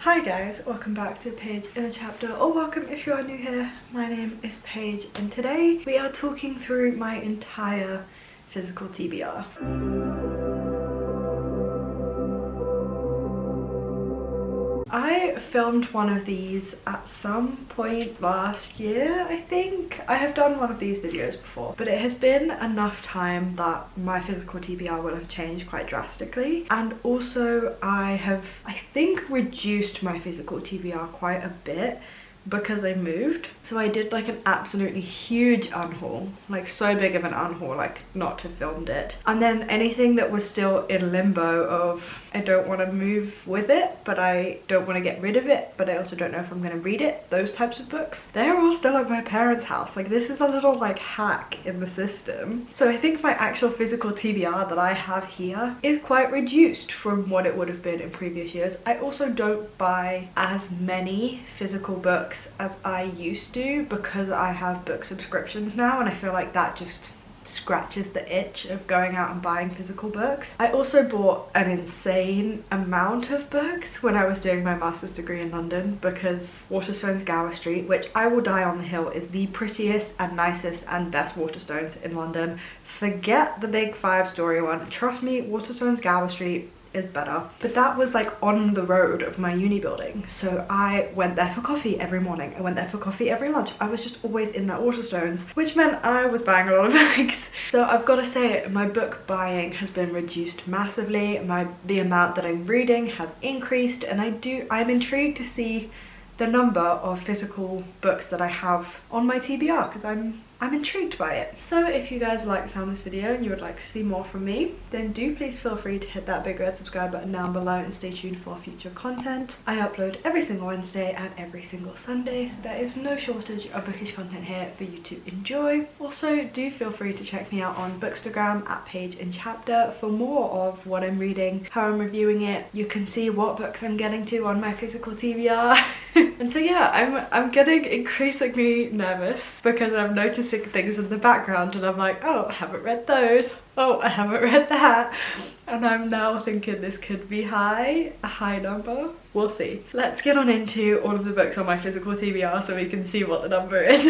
Hi guys, welcome back to Page in a Chapter, or welcome if you are new here. My name is Paige and today we are talking through my entire physical TBR. I filmed one of these at some point last year, I think. I have done one of these videos before, but it has been enough time that my physical TBR will have changed quite drastically. And also I think, reduced my physical TBR quite a bit because I moved. So I did like an absolutely huge unhaul, like so big of an unhaul, like not to have filmed it. And then anything that was still in limbo of I don't want to move with it, but I don't want to get rid of it, but I also don't know if I'm going to read it, those types of books, they're all still at my parents' house. Like this is a little like hack in the system. So I think my actual physical TBR that I have here is quite reduced from what it would have been in previous years. I also don't buy as many physical books as I used to because I have book subscriptions now, and I feel like that just scratches the itch of going out and buying physical books. I also bought an insane amount of books when I was doing my master's degree in London because Waterstones Gower Street, which I will die on the hill, is the prettiest and nicest and best Waterstones in London. Forget the big 5-story one. Trust me, Waterstones Gower Street is better. But that was like on the road of my uni building, so I went there for coffee every morning. I went there for coffee every lunch. I was just always in that Waterstones, which meant I was buying a lot of books. So I've got to say, my book buying has been reduced massively. The amount that I'm reading has increased, and I'm intrigued to see the number of physical books that I have on my TBR because I'm intrigued by it. So if you guys like the sound of this video and you would like to see more from me, then do please feel free to hit that big red subscribe button down below and stay tuned for future content. I upload every single Wednesday and every single Sunday, so there is no shortage of bookish content here for you to enjoy. Also, do feel free to check me out on Bookstagram at Page in Chapter for more of what I'm reading, how I'm reviewing it. You can see what books I'm getting to on my physical TBR. And so yeah, I'm getting increasingly nervous because I'm noticing things in the background and I'm like, oh, I haven't read those, oh, I haven't read that, and I'm now thinking this could be a high number. We'll see. Let's get on into all of the books on my physical TBR so we can see what the number is.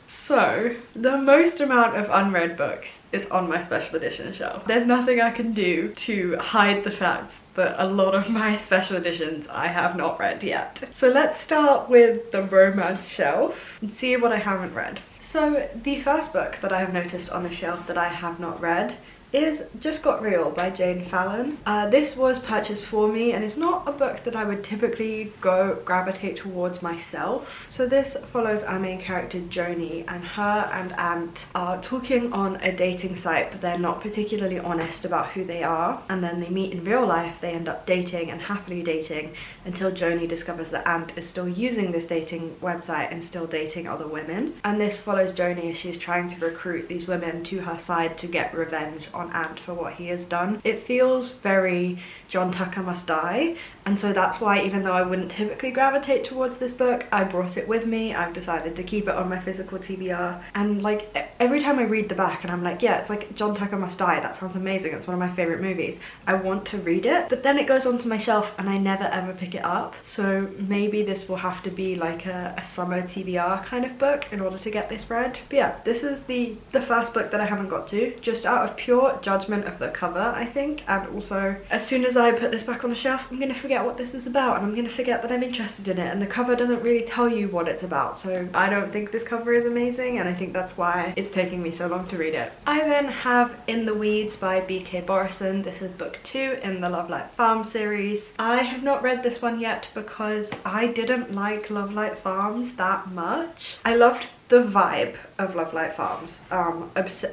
So the most amount of unread books is on my special edition shelf. There's nothing I can do to hide the fact that a lot of my special editions I have not read yet. So let's start with the romance shelf and see what I haven't read. So the first book that I have noticed on the shelf that I have not read is Just Got Real by Jane Fallon. This was purchased for me and it's not a book that I would typically gravitate towards myself. So this follows our main character Joni, and her and Ant are talking on a dating site, but they're not particularly honest about who they are, and then they meet in real life. They end up dating and happily dating until Joni discovers that Ant is still using this dating website and still dating other women. And this follows Joni as she is trying to recruit these women to her side to get revenge on Ant for what he has done. It feels very John Tucker Must Die, and so that's why, even though I wouldn't typically gravitate towards this book, I brought it with me. I've decided to keep it on my physical TBR, and like every time I read the back and I'm like, yeah, it's like John Tucker Must Die, that sounds amazing, it's one of my favorite movies, I want to read it, but then it goes onto my shelf and I never ever pick it up. So maybe this will have to be like a summer TBR kind of book in order to get this read. But yeah, this is the first book that I haven't got to, just out of pure judgment of the cover, I think, and also as soon as I put this back on the shelf, I'm gonna forget what this is about, and I'm gonna forget that I'm interested in it, and the cover doesn't really tell you what it's about, so I don't think this cover is amazing, and I think that's why it's taking me so long to read it. I then have In the Weeds by B.K. Borison. This is book 2 in the Love Light Farm series. I have not read this one yet because I didn't like Love Light Farms that much. I loved the vibe of Love Light Farms,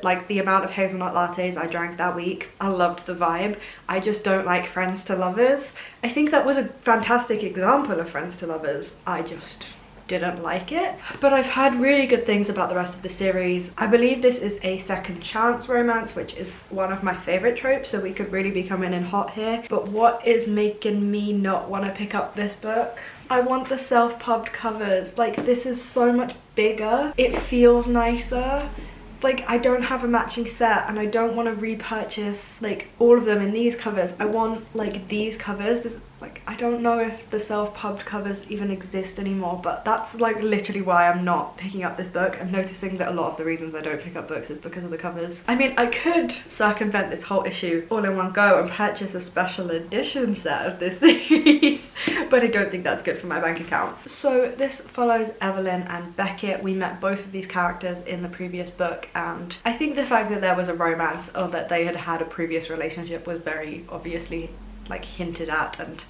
like the amount of hazelnut lattes I drank that week. I loved the vibe. I just don't like Friends to Lovers. I think that was a fantastic example of Friends to Lovers. I just didn't like it, but I've heard really good things about the rest of the series. I believe this is a second chance romance, which is one of my favorite tropes, so we could really be coming in hot here. But what is making me not want to pick up this book? I want the self-pubbed covers. Like, this is so much bigger. It feels nicer. Like, I don't have a matching set and I don't want to repurchase like all of them in these covers. I want like these covers. Like, I don't know if the self-pubbed covers even exist anymore, but that's like literally why I'm not picking up this book. I'm noticing that a lot of the reasons I don't pick up books is because of the covers. I mean, I could circumvent this whole issue all in one go and purchase a special edition set of this series, but I don't think that's good for my bank account. So this follows Evelyn and Beckett. We met both of these characters in the previous book, and I think the fact that there was a romance or that they had had a previous relationship was very obviously like hinted at and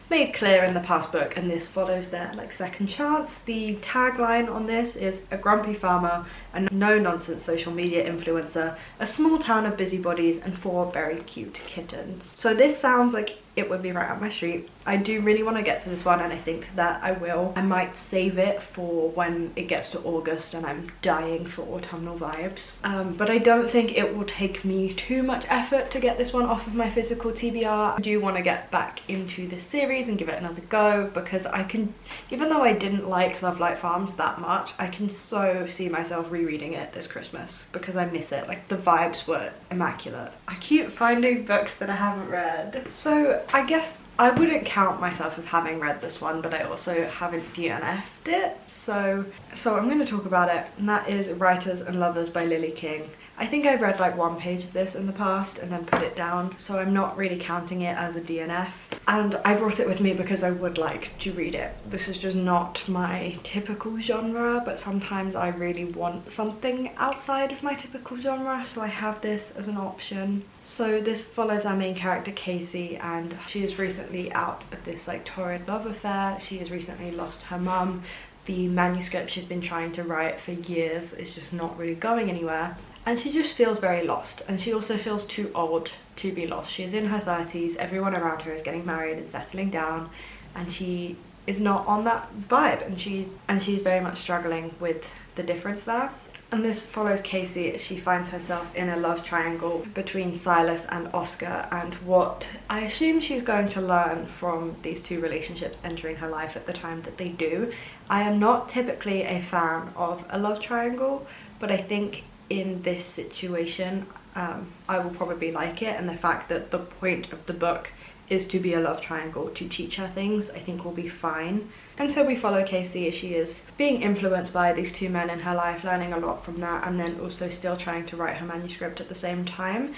made clear in the past book, and this follows their like second chance. The tagline on this is a grumpy farmer, a no-nonsense social media influencer, a small town of busybodies, and 4 very cute kittens. So this sounds like it would be right up my street. I do really want to get to this one, and I think that I will. I might save it for when it gets to August and I'm dying for autumnal vibes. But I don't think it will take me too much effort to get this one off of my physical TBR. I do want to get back into this series and give it another go, because I can, even though I didn't like Love Light Farms that much, I can so see myself rereading it this Christmas because I miss it. Like, the vibes were immaculate. I keep finding books that I haven't read. So I guess I wouldn't count myself as having read this one, but I also haven't DNF'd it. So I'm going to talk about it, and that is Writers and Lovers by Lily King. I think I read like 1 page of this in the past and then put it down, so I'm not really counting it as a DNF. And I brought it with me because I would like to read it. This is just not my typical genre, but sometimes I really want something outside of my typical genre, so I have this as an option. So this follows our main character Casey, and she is recently out of this like torrid love affair. She has recently lost her mum. The manuscript she's been trying to write for years is just not really going anywhere. And she just feels very lost, and she also feels too old to be lost. She is in her 30s, everyone around her is getting married and settling down, and she is not on that vibe, and she's very much struggling with the difference there. And this follows Casey as she finds herself in a love triangle between Silas and Oscar, and what I assume she's going to learn from these 2 relationships entering her life at the time that they do. I am not typically a fan of a love triangle, but I think in this situation I will probably like it, and the fact that the point of the book is to be a love triangle to teach her things, I think will be fine. And so we follow Casey as she is being influenced by these 2 men in her life, learning a lot from that, and then also still trying to write her manuscript at the same time.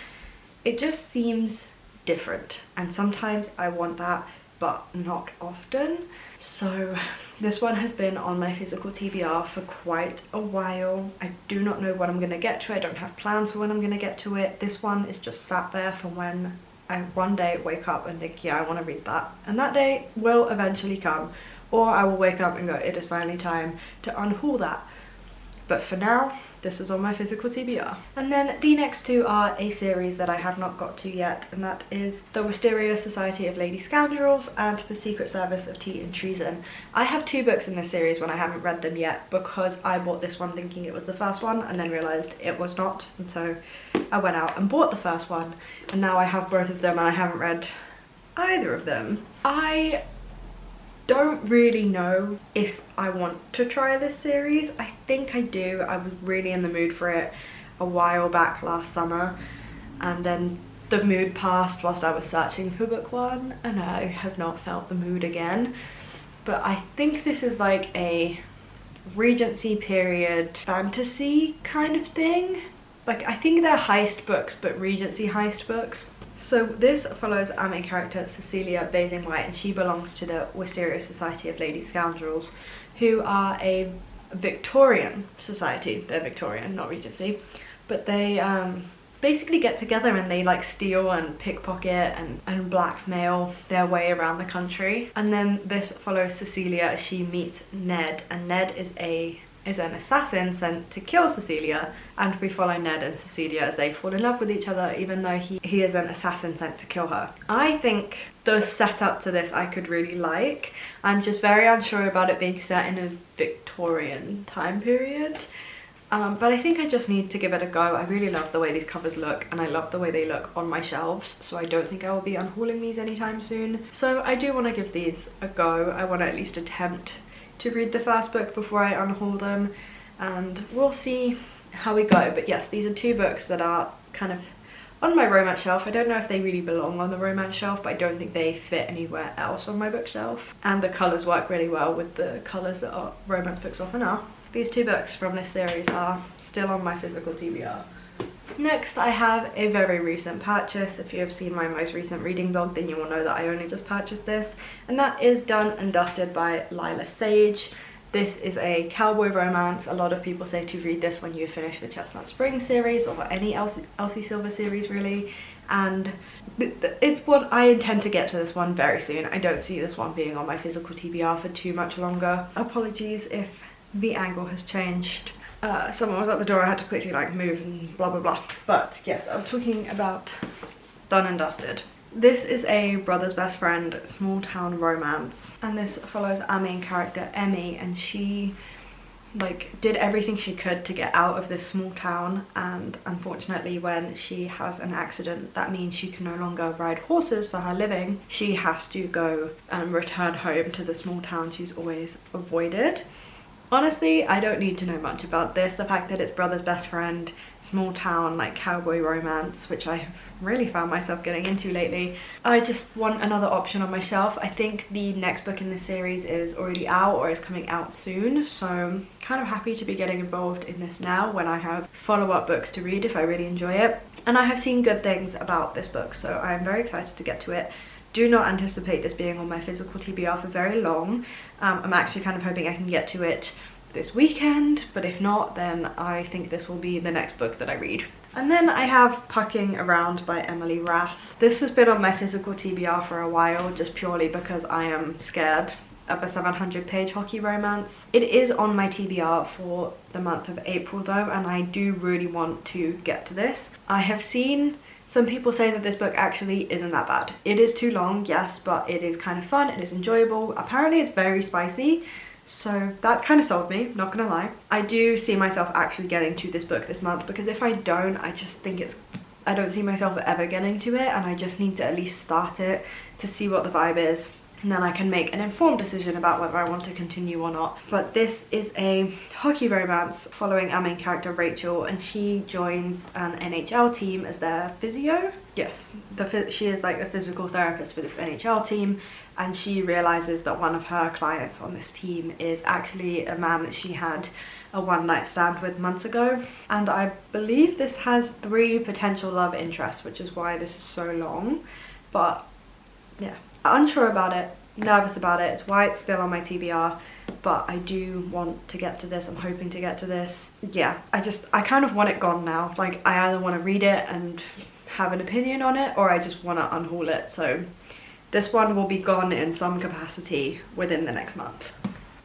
It just seems different, and sometimes I want that, but not often. So this one has been on my physical TBR for quite a while. I do not know when I'm going to get to it. I don't have plans for when I'm going to get to it. This one is just sat there for when I one day wake up and think, yeah, I want to read that. And that day will eventually come. Or I will wake up and go, it is finally time to unhaul that. But for now, this is on my physical TBR. And then the next 2 are a series that I have not got to yet, and that is the Wisteria Society of Lady Scoundrels and the Secret Service of Tea and Treason. I have 2 books in this series when I haven't read them yet, because I bought this one thinking it was the first one and then realised it was not, and so I went out and bought the first one, and now I have both of them and I haven't read either of them. I don't really know if I want to try this series. I think I do. I was really in the mood for it a while back last summer, and then the mood passed whilst I was searching for book 1, and I have not felt the mood again. But I think this is like a Regency period fantasy kind of thing. Like, I think they're heist books, but Regency heist books. So this follows our main character Cecilia Basing-White, and she belongs to the Wisteria Society of Lady Scoundrels, who are a Victorian society. They're Victorian, not Regency, but they basically get together and they like steal and pickpocket and blackmail their way around the country. And then this follows Cecilia as she meets Ned, and Ned is an assassin sent to kill Cecilia, and we follow Ned and Cecilia as they fall in love with each other, even though he is an assassin sent to kill her. I think the setup to this I could really like. I'm just very unsure about it being set in a Victorian time period. But I think I just need to give it a go. I really love the way these covers look, and I love the way they look on my shelves, so I don't think I will be unhauling these anytime soon. So I do want to give these a go. I want to at least attempt to read the first book before I unhaul them, and we'll see how we go. But yes, these are 2 books that are kind of on my romance shelf. I don't know if they really belong on the romance shelf, but I don't think they fit anywhere else on my bookshelf. And the colours work really well with the colours that our romance books often are. These two books from this series are still on my physical TBR. Next, I have a very recent purchase. If you have seen my most recent reading vlog, then you will know that I only just purchased this, and that is Done and Dusted by Lila Sage. This is a cowboy romance. A lot of people say to read this when you finish the Chestnut Spring series or any Elsie Silver series really, and it's what I intend to get to this one very soon. I don't see this one being on my physical TBR for too much longer. Apologies if the angle has changed. Someone was at the door, I had to quickly like move and blah blah blah. But yes, I was talking about Done and Dusted. This is a brother's best friend small town romance, and this follows our main character Emmy, and she like did everything she could to get out of this small town, and unfortunately when she has an accident that means she can no longer ride horses for her living, she has to go and return home to the small town she's always avoided. Honestly, I don't need to know much about this. The fact that it's brother's best friend, small town, like cowboy romance, which I have really found myself getting into lately. I just want another option on my shelf. I think the next book in this series is already out or is coming out soon, so I'm kind of happy to be getting involved in this now when I have follow-up books to read if I really enjoy it. And I have seen good things about this book, so I'm very excited to get to it. Do not anticipate this being on my physical TBR for very long. I'm actually kind of hoping I can get to it this weekend, but if not, then I think this will be the next book that I read. And then I have Pucking Around by Emily Rath. This has been on my physical TBR for a while, just purely because I am scared of a 700-page hockey romance. It is on my TBR for the month of April though, and I do really want to get to this. I have seen some people say that this book actually isn't that bad. It is too long, yes, but it is kind of fun, it is enjoyable. Apparently it's very spicy, so that's kind of sold me, not gonna lie. I do see myself actually getting to this book this month, because if I don't, I just think I don't see myself ever getting to it, and I just need to at least start it to see what the vibe is, and then I can make an informed decision about whether I want to continue or not. But this is a hockey romance following our main character Rachel, and she joins an NHL team as their physio. Yes, she is like a physical therapist for this NHL team, and she realizes that one of her clients on this team is actually a man that she had a one-night stand with months ago. And I believe this has 3 potential love interests, which is why this is so long. But yeah, unsure about it, nervous about it. It's why it's still on my TBR, but I do want to get to this. I'm hoping to get to this. Yeah, I kind of want it gone now. Like, I either want to read it and have an opinion on it, or I just want to unhaul it. So this one will be gone in some capacity within the next month.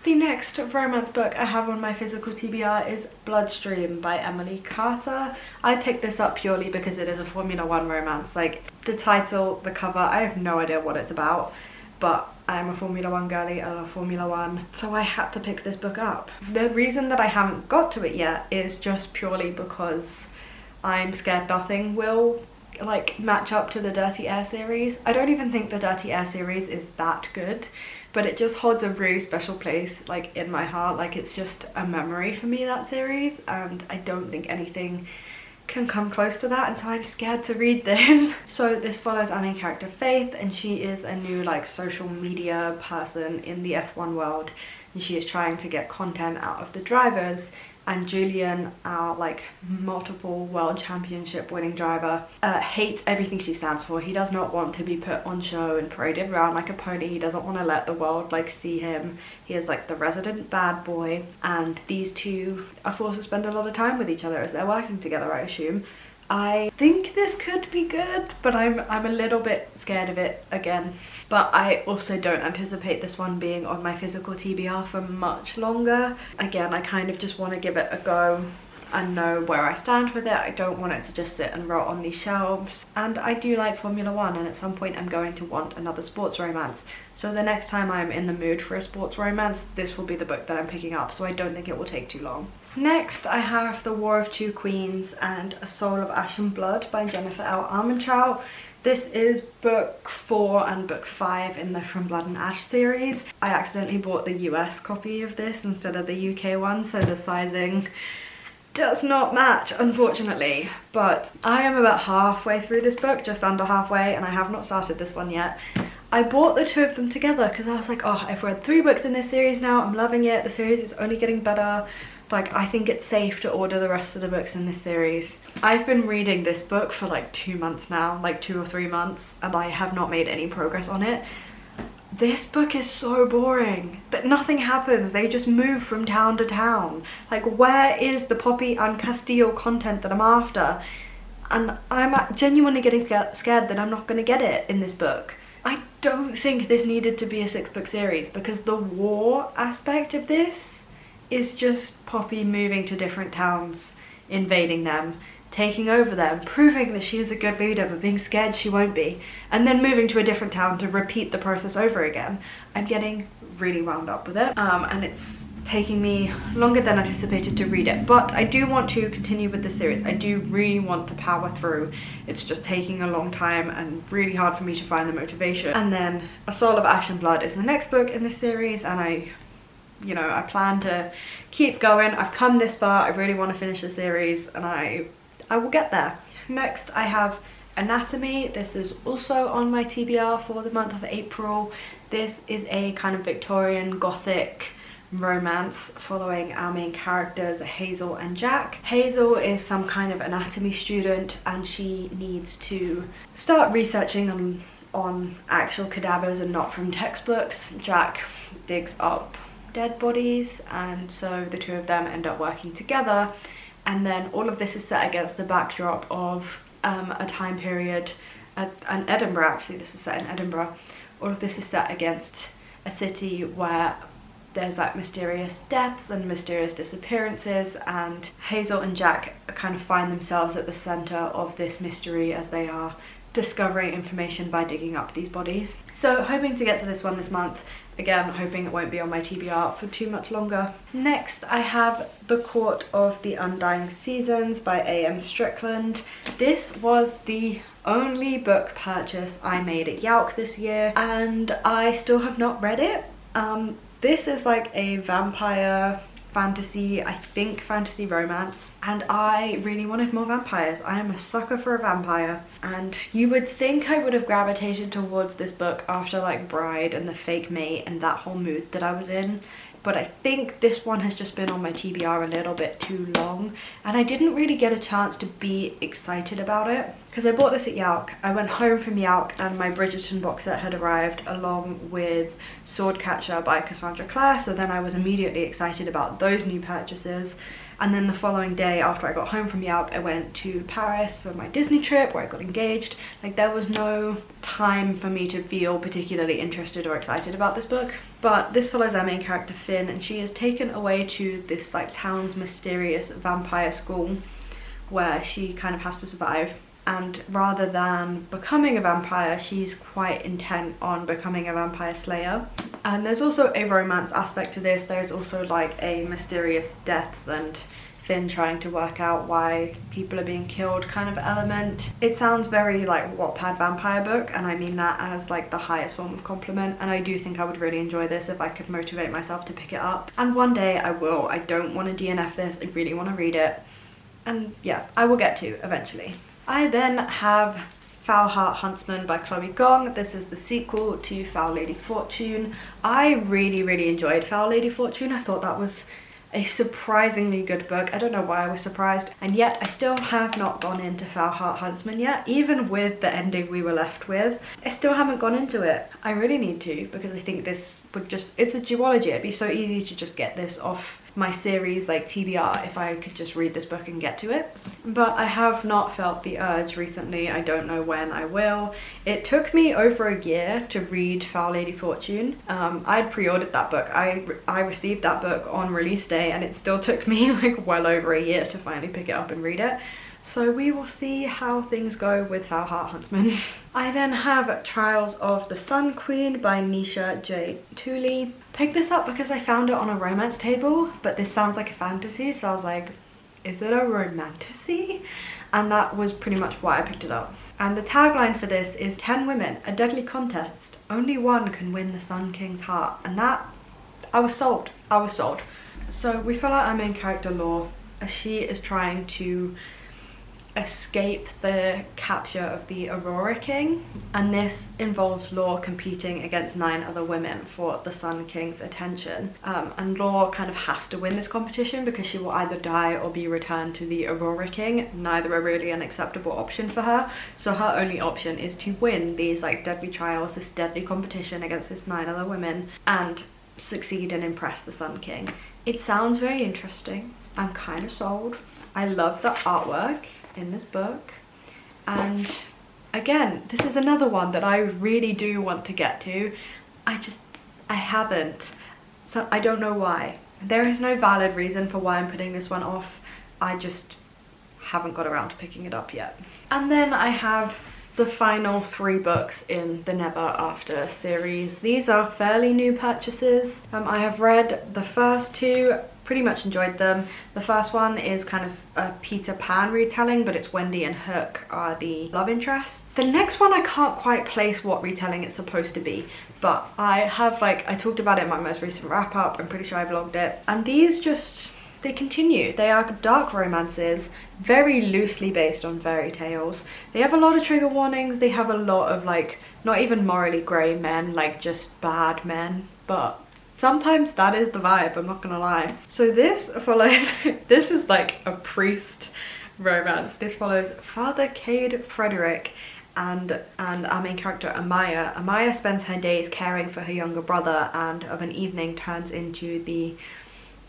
The next romance book I have on my physical TBR is Bloodstream by Emily Carter. I picked this up purely because it is a Formula 1 romance. Like, the title, the cover, I have no idea what it's about, but I'm a Formula 1 girly, I love Formula 1, so I had to pick this book up. The reason that I haven't got to it yet is just purely because I'm scared nothing will like match up to the Dirty Air series. I don't even think the Dirty Air series is that good, but it just holds a really special place like in my heart. Like, it's just a memory for me, that series, and I don't think anything can come close to that, and so I'm scared to read this. So this follows our main character Faith, and she is a new like social media person in the F1 world, and she is trying to get content out of the drivers. And Julian, our like multiple world championship winning driver, hates everything she stands for. He does not want to be put on show and paraded around like a pony. He doesn't want to let the world like see him. He is like the resident bad boy, and these two are forced to spend a lot of time with each other as they're working together, I assume. I think this could be good, but I'm a little bit scared of it again. But I also don't anticipate this one being on my physical TBR for much longer. Again, I kind of just want to give it a go and know where I stand with it. I don't want it to just sit and rot on these shelves. And I do like Formula 1, and at some point I'm going to want another sports romance. So the next time I'm in the mood for a sports romance, this will be the book that I'm picking up, so I don't think it will take too long. Next, I have The War of Two Queens and A Soul of Ash and Blood by Jennifer L. Armentrout. This is book 4 and book 5 in the From Blood and Ash series. I accidentally bought the US copy of this instead of the UK one, so the sizing does not match, unfortunately. But I am about halfway through this book, just under halfway, and I have not started this one yet. I bought the two of them together because I was like, oh, I've read 3 books in this series now, I'm loving it, the series is only getting better. Like, I think it's safe to order the rest of the books in this series. I've been reading this book for like 2 months now, like 2 or 3 months, and I have not made any progress on it. This book is so boring that nothing happens. They just move from town to town. Like, where is the Poppy and Castile content that I'm after? And I'm genuinely getting scared that I'm not going to get it in this book. I don't think this needed to be a 6-book series, because the war aspect of this is just Poppy moving to different towns, invading them, taking over them, proving that she is a good leader but being scared she won't be, and then moving to a different town to repeat the process over again. I'm getting really wound up with it, and it's taking me longer than anticipated to read it, but I do want to continue with this series. I do really want to power through. It's just taking a long time and really hard for me to find the motivation. And then A Soul of Ash and Blood is the next book in this series, and I plan to keep going. I've come this far, I really want to finish the series, and I will get there. Next I have Anatomy. This is also on my TBR for the month of April. This is a kind of Victorian Gothic romance following our main characters, Hazel and Jack. Hazel is some kind of anatomy student, and she needs to start researching on actual cadavers and not from textbooks. Jack digs up dead bodies, and so the two of them end up working together. And then all of this is set against the backdrop of a time period, and Edinburgh, actually this is set in Edinburgh. All of this is set against a city where there's like mysterious deaths and mysterious disappearances, and Hazel and Jack kind of find themselves at the centre of this mystery as they are discovering information by digging up these bodies. So hoping to get to this one this month. Again, hoping it won't be on my TBR for too much longer. Next I have The Court of the Undying Seasons by A.M. Strickland. This was the only book purchase I made at Yalc this year, and I still have not read it. This is like a vampire fantasy, I think fantasy romance, and I really wanted more vampires. I am a sucker for a vampire, and you would think I would have gravitated towards this book after like Bride and The Fake Mate and that whole mood that I was in, but I think this one has just been on my TBR a little bit too long, and I didn't really get a chance to be excited about it because I bought this at Yalc. I went home from Yalc and my Bridgerton box set had arrived along with Swordcatcher by Cassandra Clare, so then I was immediately excited about those new purchases. And then the following day after I got home from Yalc, I went to Paris for my Disney trip where I got engaged. Like, there was no time for me to feel particularly interested or excited about this book. But this follows our main character Finn, and she is taken away to this like town's mysterious vampire school where she kind of has to survive. And rather than becoming a vampire, she's quite intent on becoming a vampire slayer. And there's also a romance aspect to this. There's also like a mysterious deaths and Finn trying to work out why people are being killed kind of element. It sounds very like Wattpad vampire book, and I mean that as like the highest form of compliment, and I do think I would really enjoy this if I could motivate myself to pick it up. And one day I will. I don't want to DNF this, I really want to read it. And yeah, I will get to eventually. I then have Foul Heart Huntsman by Chloe Gong. This is the sequel to Foul Lady Fortune. I really enjoyed Foul Lady Fortune. I thought that was a surprisingly good book. I don't know why I was surprised, and yet I still have not gone into Foul Heart Huntsman yet. Even with the ending we were left with, I still haven't gone into it. I really need to, because I think this would just, it's a duology. It'd be so easy to just get this off my series like TBR if I could just read this book and get to it. But I have not felt the urge recently. I don't know when I will. It took me over a year to read Foul Lady Fortune. I'd pre-ordered that book. I received that book on release day, and it still took me like well over a year to finally pick it up and read it. So we will see how things go with Foul Heart Huntsman. I then have Trials of the Sun Queen by Nisha J. Tooley. Picked this up because I found it on a romance table, but this sounds like a fantasy, so I was like, is it a romantasy? And that was pretty much why I picked it up. And the tagline for this is 10 women, a deadly contest. Only one can win the Sun King's heart. And that, I was sold. I was sold. So we fill out our main character Law, she is trying to escape the capture of the Aurora King, and this involves Law competing against 9 other women for the Sun King's attention, and Law kind of has to win this competition because she will either die or be returned to the Aurora King. Neither are really an acceptable option for her, so her only option is to win these like deadly trials, this deadly competition against this 9 other women, and succeed and impress the Sun King. It sounds very interesting. I'm kind of sold. I love the artwork in this book, and again, this is another one that I really do want to get to. I haven't, so I don't know why. There is no valid reason for why I'm putting this one off. I just haven't got around to picking it up yet. And then I have the final 3 books in the Never After series. These are fairly new purchases. I have read the first 2, pretty much enjoyed them. The first one is kind of a Peter Pan retelling, but it's Wendy and Hook are the love interests. The next one I can't quite place what retelling it's supposed to be, but I have I talked about it in my most recent wrap up. I'm pretty sure I vlogged it, and these just, they continue. They are dark romances, very loosely based on fairy tales. They have a lot of trigger warnings. They have a lot of not even morally grey men, just bad men, but sometimes that is the vibe, I'm not gonna lie. So this follows, this is like a priest romance. This follows Father Cade Frederick and our main character Amaya. Amaya spends her days caring for her younger brother, and of an evening turns into the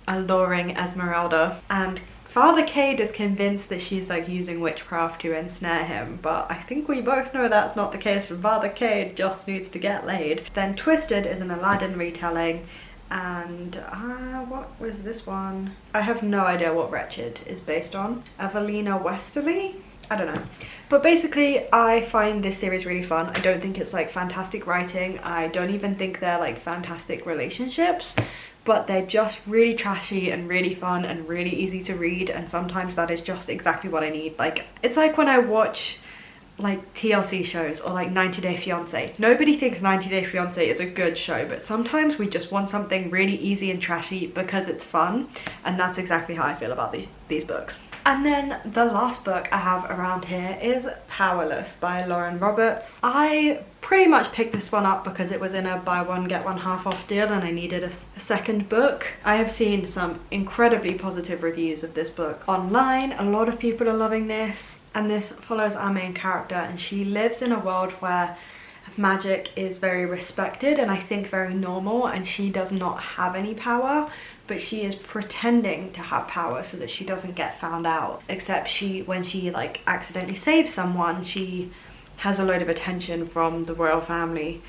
alluring Esmeralda. And Father Cade is convinced that she's using witchcraft to ensnare him, but I think we both know that's not the case. Father Cade just needs to get laid. Then Twisted is an Aladdin retelling, and what was this one? I have no idea what Wretched is based on. Evelina Westerly? I don't know. But basically, I find this series really fun. I don't think it's fantastic writing. I don't even think they're fantastic relationships, but they're just really trashy and really fun and really easy to read, and sometimes that is just exactly what I need. It's like when I watch TLC shows or 90 Day Fiance. Nobody thinks 90 Day Fiance is a good show, but sometimes we just want something really easy and trashy because it's fun, and that's exactly how I feel about these books. And then the last book I have around here is Powerless by Lauren Roberts. I pretty much picked this one up because it was in a buy one get one half off deal and I needed a second book. I have seen some incredibly positive reviews of this book online. A lot of people are loving this, and this follows our main character, and she lives in a world where magic is very respected and I think very normal, and she does not have any power, but she is pretending to have power so that she doesn't get found out. Except when she accidentally saves someone, she has a load of attention from the royal family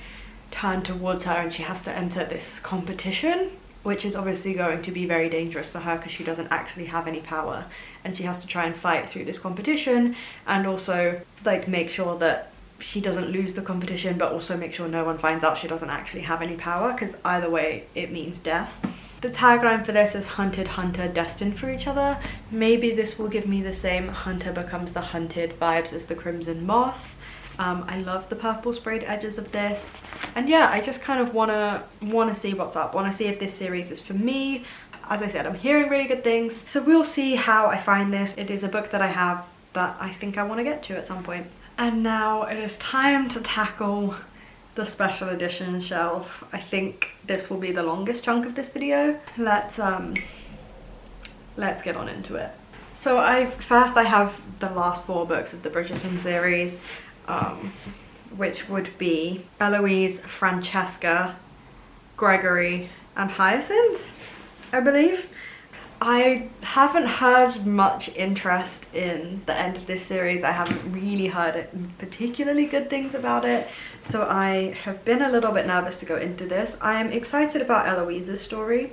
turned towards her, and she has to enter this competition, which is obviously going to be very dangerous for her because she doesn't actually have any power, and she has to try and fight through this competition and also make sure that she doesn't lose the competition, but also make sure no one finds out she doesn't actually have any power, because either way it means death. The tagline for this is Hunted Hunter Destined for Each Other. Maybe this will give me the same hunter becomes the hunted vibes as the Crimson Moth. I love the purple sprayed edges of this, and yeah, I just kind of wanna see what's up, wanna see if this series is for me. As I said, I'm hearing really good things, so we'll see how I find this. It is a book that I have that I think I want to get to at some point. And now it is time to tackle the special edition shelf. I think this will be the longest chunk of this video. Let's get on into it. So first I have the last 4 books of the Bridgerton series, which would be Eloise, Francesca, Gregory, and Hyacinth, I believe. I haven't heard much interest in the end of this series. I haven't really heard particularly good things about it, so I have been a little bit nervous to go into this. I am excited about Eloise's story,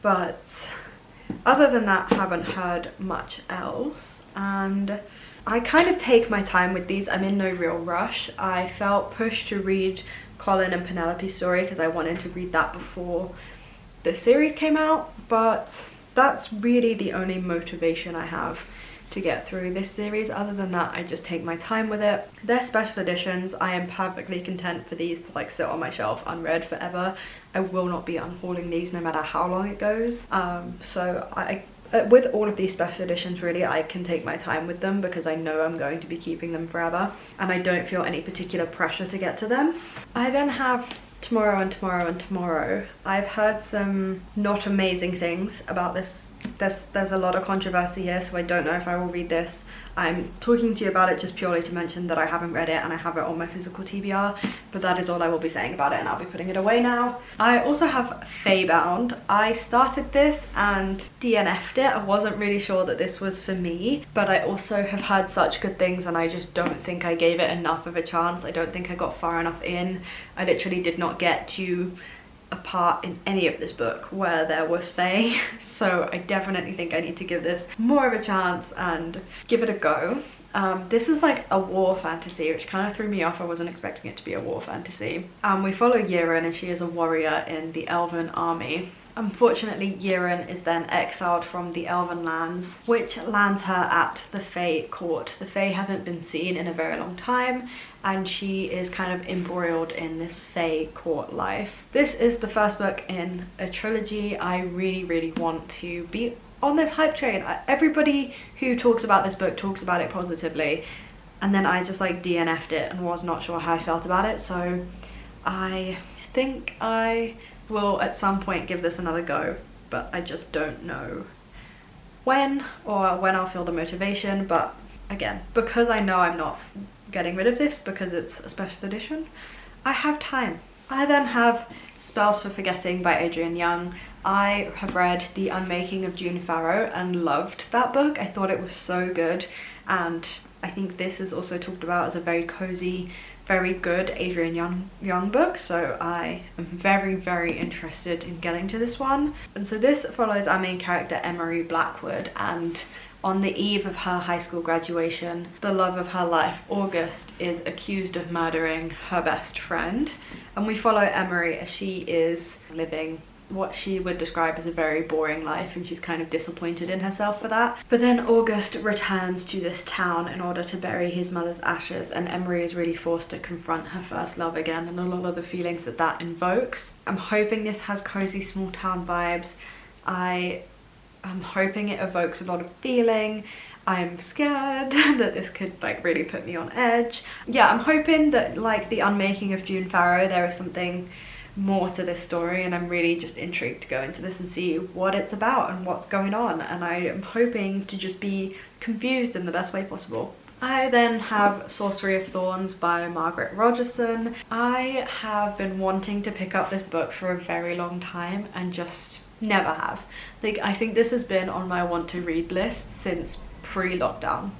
but other than that, haven't heard much else. And I kind of take my time with these. I'm in no real rush. I felt pushed to read Colin and Penelope's story because I wanted to read that before the series came out, but that's really the only motivation I have to get through this series. Other than that, I just take my time with it. They're special editions. I am perfectly content for these to sit on my shelf unread forever. I will not be unhauling these no matter how long it goes. So with all of these special editions, really, I can take my time with them because I know I'm going to be keeping them forever and I don't feel any particular pressure to get to them. I then have Tomorrow and Tomorrow and Tomorrow. I've heard some not amazing things about this. There's a lot of controversy here, so I don't know if I will read this. I'm talking to you about it just purely to mention that I haven't read it and I have it on my physical TBR, but that is all I will be saying about it, and I'll be putting it away now. I also have Faebound. I started this and DNF'd it. I wasn't really sure that this was for me, but I also have heard such good things and I just don't think I gave it enough of a chance. I don't think I got far enough in. I literally did not get to a part in any of this book where there was Fae, so I definitely think I need to give this more of a chance and give it a go. This is like a war fantasy, which kind of threw me off. I wasn't expecting it to be a war fantasy. We follow Yiren, and she is a warrior in the Elven army. Unfortunately, Yiren is then exiled from the Elven lands, which lands her at the Fae court. The Fae haven't been seen in a very long time, and she is kind of embroiled in this Fae court life. This is the first book in a trilogy. I really want to be on this hype train. Everybody who talks about this book talks about it positively, and then I just like DNF'd it and was not sure how I felt about it, so I think I will at some point give this another go, but I just don't know when or when I'll feel the motivation. But again, because I know I'm not getting rid of this because it's a special edition, I have time. I then have Spells for Forgetting by Adrian Young. I have read The Unmaking of June Farrow and loved that book. I thought it was so good, and I think this is also talked about as a very cozy, very good Adrian Young book, so I am very interested in getting to this one. And so this follows our main character Emery Blackwood, and on the eve of her high school graduation, the love of her life, August, is accused of murdering her best friend, and we follow Emery as she is living what she would describe as a very boring life, and she's kind of disappointed in herself for that. But then August returns to this town in order to bury his mother's ashes, and Emery is really forced to confront her first love again and a lot of the feelings that that invokes. I'm hoping this has cozy small town vibes. I'm hoping it evokes a lot of feeling. I'm scared that this could like really put me on edge. Yeah, I'm hoping that like The Unmaking of June Farrow, there is something more to this story, and I'm really just intrigued to go into this and see what it's about and what's going on, and I am hoping to just be confused in the best way possible. I then have Sorcery of Thorns by Margaret Rogerson. I have been wanting to pick up this book for a very long time and just never have. Like, I think this has been on my want to read list since pre-lockdown,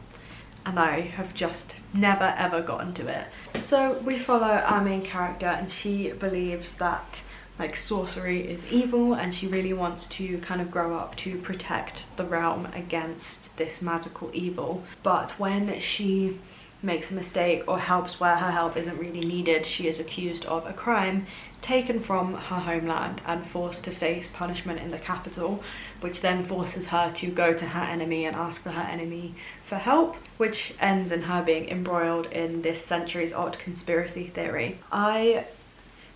and I have just never ever gotten to it. So we follow our main character, and she believes that like sorcery is evil, and she really wants to kind of grow up to protect the realm against this magical evil. But when she makes a mistake or helps where her help isn't really needed, she is accused of a crime, taken from her homeland and forced to face punishment in the capital, which then forces her to go to her enemy and ask for her enemy for help, which ends in her being embroiled in this centuries-old conspiracy theory. I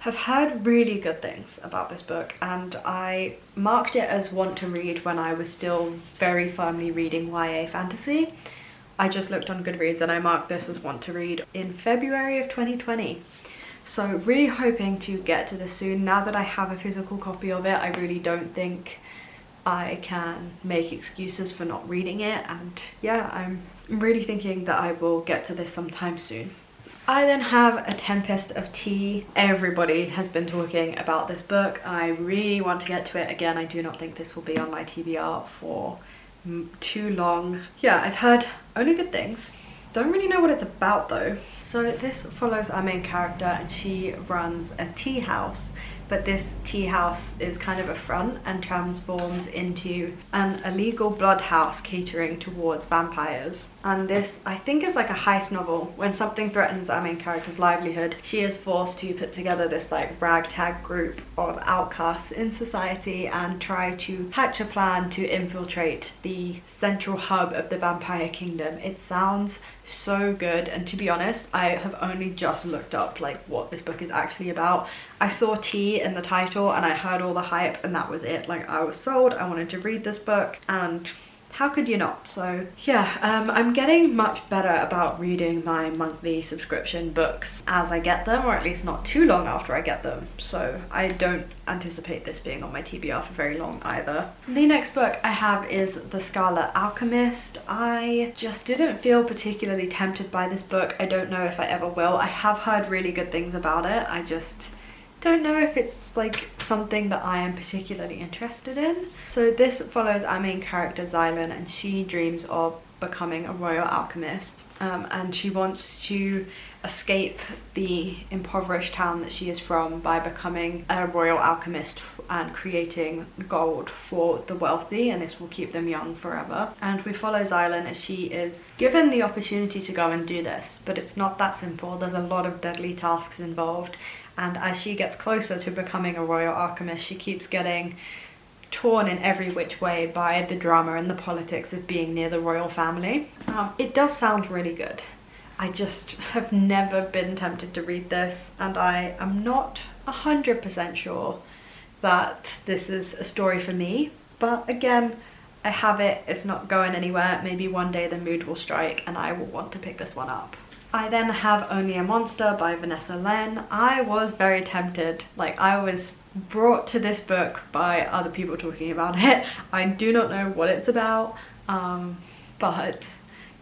have heard really good things about this book, and I marked it as want to read when I was still very firmly reading YA fantasy. I just looked on Goodreads and I marked this as want to read in February of 2020. So really hoping to get to this soon. Now that I have a physical copy of it, I really don't think I can make excuses for not reading it, and yeah, I'm really thinking that I will get to this sometime soon. I then have A Tempest of Tea. Everybody has been talking about this book. I really want to get to it. Again, I do not think this will be on my TBR for too long. Yeah, I've heard only good things. Don't really know what it's about though. So this follows our main character, and she runs a tea house, but this tea house is kind of a front and transforms into an illegal blood house catering towards vampires. And this, I think, is like a heist novel. When something threatens our main character's livelihood, she is forced to put together this like ragtag group of outcasts in society and try to hatch a plan to infiltrate the central hub of the vampire kingdom. It sounds so good, and to be honest, I have only just looked up like what this book is actually about. I saw T in the title and I heard all the hype, and that was it. Like, I was sold. I wanted to read this book, and how could you not? So yeah, I'm getting much better about reading my monthly subscription books as I get them, or at least not too long after I get them. So I don't anticipate this being on my TBR for very long either. The next book I have is The Scarlet Alchemist. I just didn't feel particularly tempted by this book. I don't know if I ever will. I have heard really good things about it. I just don't know if it's like something that I am particularly interested in. So this follows our main character Xylan, and she dreams of becoming a royal alchemist, and she wants to escape the impoverished town that she is from by becoming a royal alchemist and creating gold for the wealthy, and this will keep them young forever. And we follow Xylan as she is given the opportunity to go and do this, but it's not that simple. There's a lot of deadly tasks involved, and as she gets closer to becoming a royal alchemist, she keeps getting torn in every which way by the drama and the politics of being near the royal family. It does sound really good. I just have never been tempted to read this, and I am not 100% sure that this is a story for me. But again, I have it, it's not going anywhere. Maybe one day the mood will strike and I will want to pick this one up. I then have Only a Monster by Vanessa Len. I was very tempted. Like, I was brought to this book by other people talking about it. I do not know what it's about, but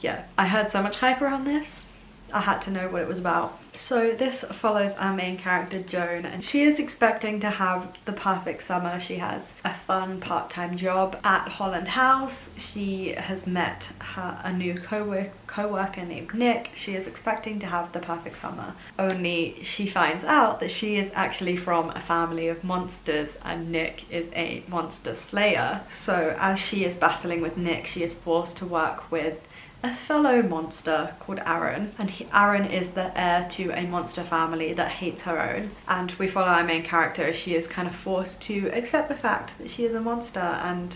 yeah, I heard so much hype around this. I had to know what it was about. So this follows our main character Joan, and she is expecting to have the perfect summer. She has a fun part-time job at Holland House. She has met a new co-worker named Nick. She is expecting to have the perfect summer, only she finds out that she is actually from a family of monsters and Nick is a monster slayer. So as she is battling with Nick, she is forced to work with a fellow monster called Aaron, and Aaron is the heir to a monster family that hates her own, and we follow our main character as she is kind of forced to accept the fact that she is a monster and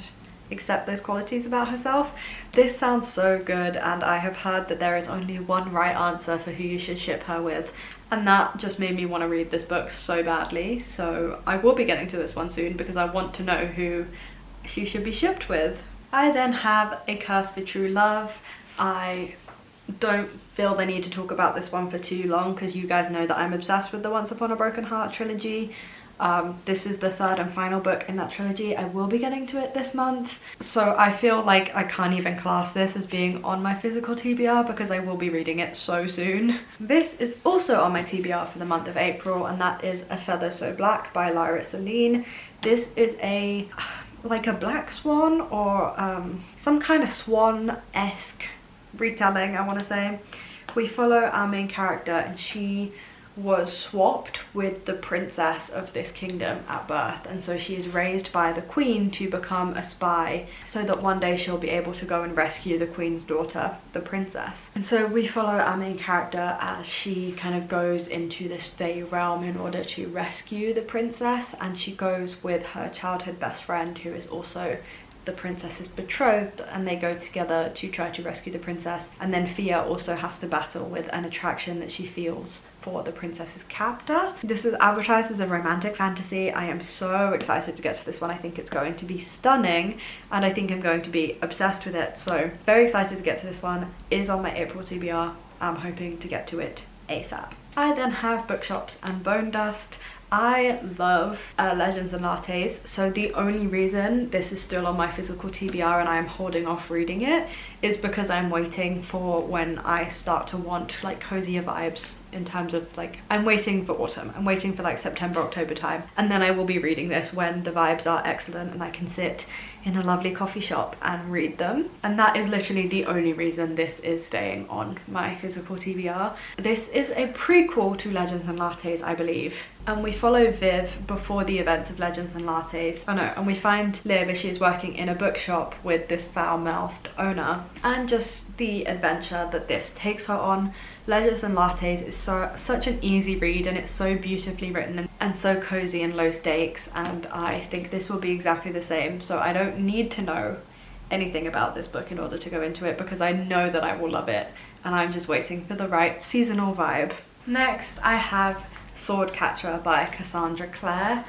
accept those qualities about herself. This sounds so good, and I have heard that there is only one right answer for who you should ship her with, and that just made me want to read this book so badly. So I will be getting to this one soon because I want to know who she should be shipped with. I then have A Curse for True Love. I don't feel the need to talk about this one for too long because you guys know that I'm obsessed with the Once Upon a Broken Heart trilogy. This is the third and final book in that trilogy. I will be getting to it this month, so I feel like I can't even class this as being on my physical TBR because I will be reading it so soon. This is also on my TBR for the month of April, and that is A Feather So Black by Lyra Celine. This is like a black swan or some kind of swan-esque retelling, I want to say. We follow our main character, and she was swapped with the princess of this kingdom at birth, and so she is raised by the queen to become a spy so that one day she'll be able to go and rescue the queen's daughter, the princess. And so we follow our main character as she kind of goes into this Fae realm in order to rescue the princess, and she goes with her childhood best friend who is also the princess's betrothed, and they go together to try to rescue the princess. And then Fia also has to battle with an attraction that she feels for the princess's captor. This is advertised as a romantic fantasy. I am so excited to get to this one. I think it's going to be stunning, and I think I'm going to be obsessed with it. So very excited to get to this one. It is on my April TBR. I'm hoping to get to it ASAP. I then have Bookshops and Bone Dust. I love Legends and Lattes, so the only reason this is still on my physical TBR and I am holding off reading it is because I'm waiting for when I start to want like cozier vibes in terms of like, I'm waiting for autumn. I'm waiting for like September, October time, and then I will be reading this when the vibes are excellent and I can sit in a lovely coffee shop and read them. And that is literally the only reason this is staying on my physical TBR. This is a prequel to Legends and Lattes, I believe. And we follow Viv before the events of Legends and Lattes. Oh no, and we find Liv as she is working in a bookshop with this foul-mouthed owner, and just the adventure that this takes her on. Legends and Lattes is such an easy read, and it's so beautifully written and so cozy and low stakes, and I think this will be exactly the same. So I don't need to know anything about this book in order to go into it, because I know that I will love it, and I'm just waiting for the right seasonal vibe. Next I have Swordcatcher by Cassandra Clare.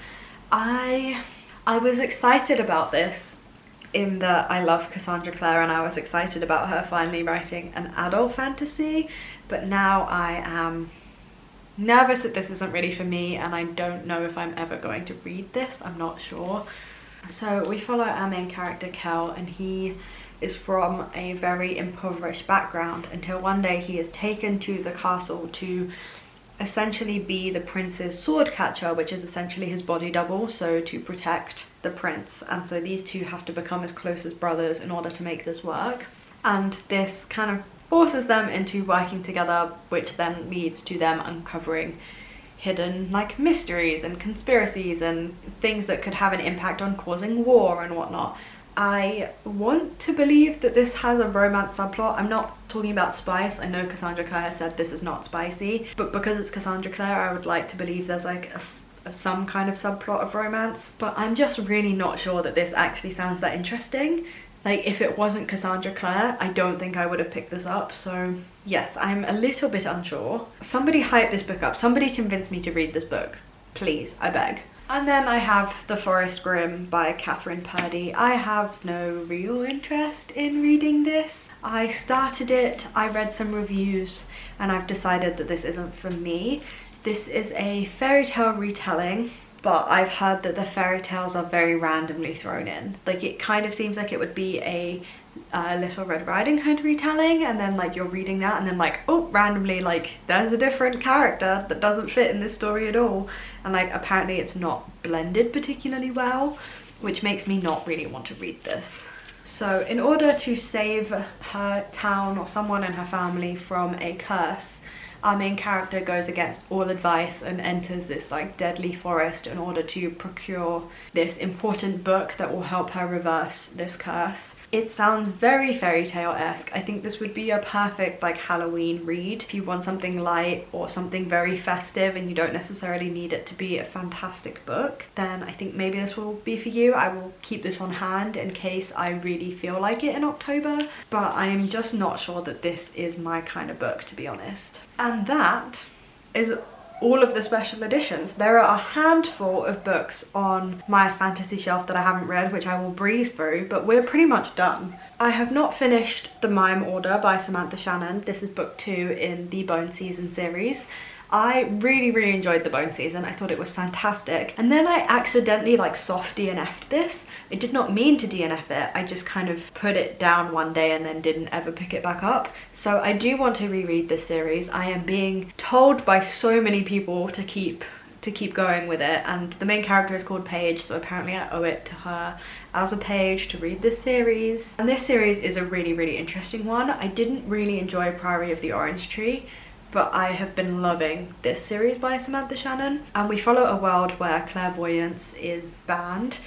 I was excited about this in that I love Cassandra Clare, and I was excited about her finally writing an adult fantasy, but now I am nervous that this isn't really for me, and I don't know if I'm ever going to read this. I'm not sure. So we follow our main character Kel, and he is from a very impoverished background until one day he is taken to the castle to essentially be the prince's sword catcher, which is essentially his body double, so to protect the prince. And so these two have to become as close as brothers in order to make this work, and this kind of forces them into working together, which then leads to them uncovering hidden like mysteries and conspiracies and things that could have an impact on causing war and whatnot. I want to believe that this has a romance subplot. I'm not talking about spice. I know Cassandra Clare said this is not spicy, but because it's Cassandra Clare, I would like to believe there's like some kind of subplot of romance. But I'm just really not sure that this actually sounds that interesting. Like, if it wasn't Cassandra Clare, I don't think I would have picked this up. So yes, I'm a little bit unsure. Somebody hype this book up. Somebody convince me to read this book. Please, I beg. And then I have The Forest Grimm by Catherine Purdy. I have no real interest in reading this. I started it, I read some reviews, and I've decided that this isn't for me. This is a fairy tale retelling, but I've heard that the fairy tales are very randomly thrown in. Like, it kind of seems like it would be a Little Red Riding Hood retelling, and then like you're reading that and then like, oh, randomly like there's a different character that doesn't fit in this story at all, and like apparently it's not blended particularly well, which makes me not really want to read this. So in order to save her town or someone in her family from a curse, our main character goes against all advice and enters this like deadly forest in order to procure this important book that will help her reverse this curse. It sounds very fairy tale-esque. I think this would be a perfect like Halloween read if you want something light or something very festive and you don't necessarily need it to be a fantastic book. Then I think maybe this will be for you. I will keep this on hand in case I really feel like it in October, but I'm just not sure that this is my kind of book, to be honest. And that is all of the special editions. There are a handful of books on my fantasy shelf that I haven't read, which I will breeze through, but we're pretty much done. I have not finished The Mime Order by Samantha Shannon. This is book 2 in the Bone Season series. I really enjoyed the Bone Season. I thought it was fantastic. And then I accidentally like soft DNF'd this. I did not mean to DNF it. I just kind of put it down one day and then didn't ever pick it back up. So I do want to reread this series. I am being told by so many people to keep going with it, and the main character is called Paige, so apparently I owe it to her as a Paige to read this series. And this series is a really interesting one. I didn't really enjoy Priory of the Orange Tree, but I have been loving this series by Samantha Shannon. And we follow a world where clairvoyance is banned,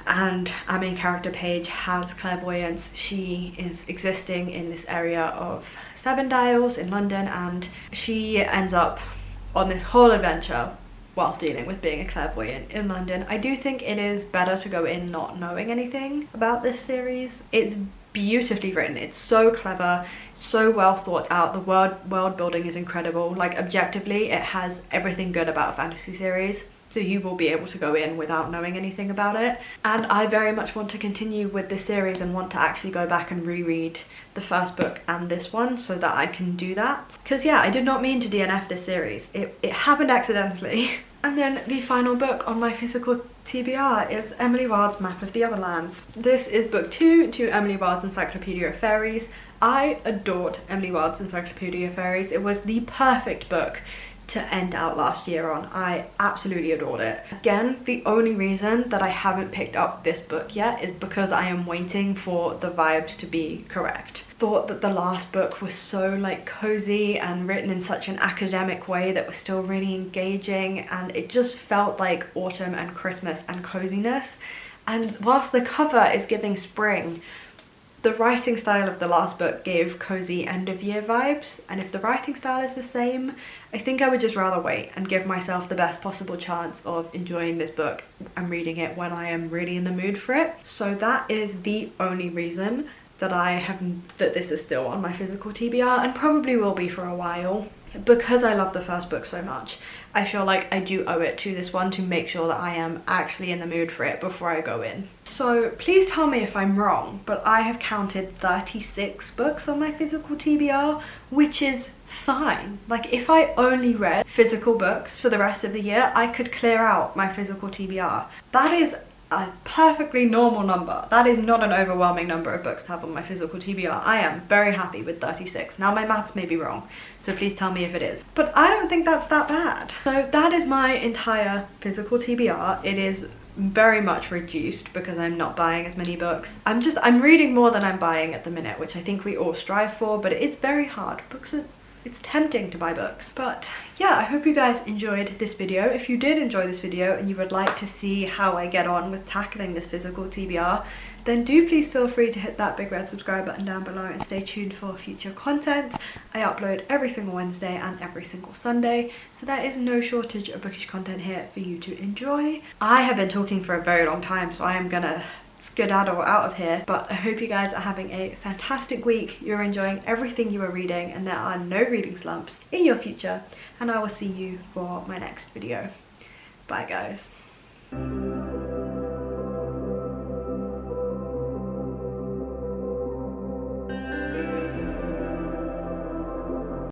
and our main character Paige has clairvoyance. She is existing in this area of Seven Dials in London, and she ends up on this whole adventure whilst dealing with being a clairvoyant in London. I do think it is better to go in not knowing anything about this series. It's beautifully written. It's so clever, so well thought out. The world building is incredible. Like, objectively, it has everything good about a fantasy series, so you will be able to go in without knowing anything about it. And I very much want to continue with this series and want to actually go back and reread the first book and this one so that I can do that. Because yeah, I did not mean to DNF this series. It happened accidentally. And then the final book on my physical TBR is Emily Wild's Map of the Otherlands. This is book 2 to Emily Wild's Encyclopedia of Fairies. I adored Emily Wild's Encyclopedia of Fairies. It was the perfect book to end out last year on. I absolutely adored it. Again, the only reason that I haven't picked up this book yet is because I am waiting for the vibes to be correct. Thought that the last book was so like cozy and written in such an academic way that was still really engaging, and it just felt like autumn and Christmas and coziness. And whilst the cover is giving spring, the writing style of the last book gave cozy end of year vibes, and if the writing style is the same, I think I would just rather wait and give myself the best possible chance of enjoying this book and reading it when I am really in the mood for it. So that is the only reason that this is still on my physical TBR, and probably will be for a while. Because I love the first book so much, I feel like I do owe it to this one to make sure that I am actually in the mood for it before I go in. So please tell me if I'm wrong, but I have counted 36 books on my physical TBR, which is fine. Like, if I only read physical books for the rest of the year, I could clear out my physical TBR. That is a perfectly normal number. That is not an overwhelming number of books to have on my physical TBR. I am very happy with 36. Now my maths may be wrong, so please tell me if it is. But I don't think that's that bad. So that is my entire physical TBR. It is very much reduced because I'm not buying as many books. I'm reading more than I'm buying at the minute, which I think we all strive for, but it's very hard. It's tempting to buy books. But yeah, I hope you guys enjoyed this video. If you did enjoy this video and you would like to see how I get on with tackling this physical TBR, then do please feel free to hit that big red subscribe button down below and stay tuned for future content. I upload every single Wednesday and every single Sunday, so there is no shortage of bookish content here for you to enjoy. I have been talking for a very long time, so I am gonna skedaddle out of here, but I hope you guys are having a fantastic week. You're enjoying everything you are reading, and there are no reading slumps in your future, and I will see you for my next video. Bye guys.